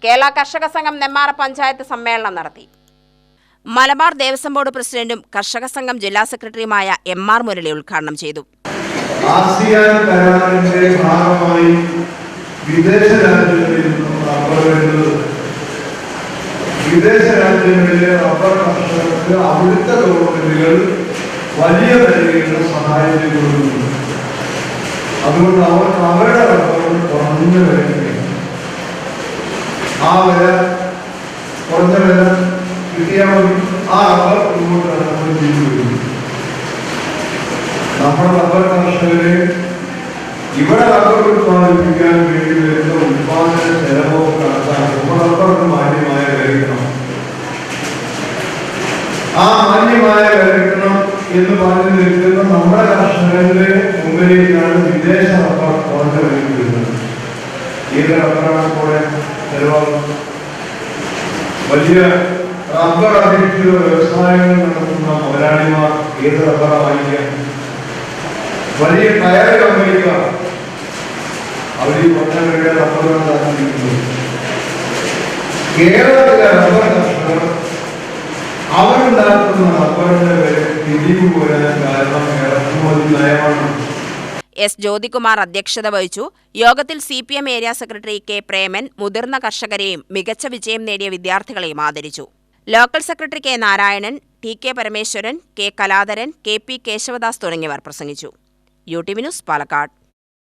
കേരള കർഷക സംഘം നെന്മാറ പഞ്ചായത്ത് സമ്മേളനം നടത്തി. മലബാർ ദേവസ്വം ബോർഡ് പ്രസിഡന്റും കർഷക സംഘം ജില്ലാ സെക്രട്ടറിയുമായ എം.ആർ. മുരളി ഉദ്ഘാടനം ചെയ്തു. ആസിയാൻ കരാറിന്റെ ഭാഗമായി വിദേശ രാജ്യങ്ങളിൽ നിന്നും റബ്ബർ വരുന്നത് വിദേശ രാജ്യങ്ങളിലെ റബ്ബർ കർഷകർക്ക് അവിടുത്തെ ഗവൺമെന്റുകൾ വലിയ നിലയിലുള്ള സഹായം ചെയ്തു കൊടുക്കുന്നുണ്ട്. അതുകൊണ്ട് അവർക്ക് അവരുടെ റബ്ബർ കുറഞ്ഞ വിലയ്ക്ക് ആ വില കുറഞ്ഞ വില കിട്ടിയാൽ മതി. ആ റബ്ബർ ഇങ്ങോട്ടാണ് നമ്മൾ ചെയ്തു വരുന്നത്. നമ്മുടെ റബ്ബർ കർഷകരെ ഇവിടെ റബ്ബർ ഉത്പാദിപ്പിക്കാൻ വേണ്ടി വരുന്ന ഉത്പാദന ചെലവൊക്കെ കണക്കാക്കുമ്പോൾ റബ്ബർക്ക് മാന്യമായ വില കിട്ടണം. ആ മാന്യമായ വില കിട്ടണം എന്ന് പറഞ്ഞു നിൽക്കുന്ന നമ്മുടെ കർഷകരുടെ മുമ്പിലേക്കാണ് വിദേശ റബ്ബർ കുറഞ്ഞ വിലയ്ക്ക് വരുന്നത്. ഏത് റബ്ബറാണ് കൂടെ ചെലവാകുന്നത്? വലിയ റബ്ബർ അധിഷ്ഠിത വ്യവസായങ്ങൾ നടത്തുന്ന മുതലാളിമാർ ഏത് റബ്ബറാണ് വാങ്ങിക്കാൻ? വലിയ ടയർ കമ്പനിക്കാർ അവർ കുറഞ്ഞ വിലയുടെ റബ്ബറാണ് താല്പര്യപ്പെടുന്നത്. കേരളത്തിലെ റബ്ബർ കർഷകർ അവരുണ്ടാക്കുന്ന റബ്ബറിന്റെ വില തിരികെ പോരാൻ കാരണം ഇറക്കുമതി നയമാണ്. എസ്. ജ്യോതികുമാർ അധ്യക്ഷത വഹിച്ചു. യോഗത്തിൽ CPM area secretary K. Preman മുതിർന്ന കർഷകരെയും മികച്ച വിജയം നേടിയ വിദ്യാർത്ഥികളെയും ആദരിച്ചു. Local secretary K. Narayanan, T.K. Parameswaran, K. Kaladharan, K.P. Kesavadas തുടങ്ങിയവർ പ്രസംഗിച്ചു. UTV news, Palakkad.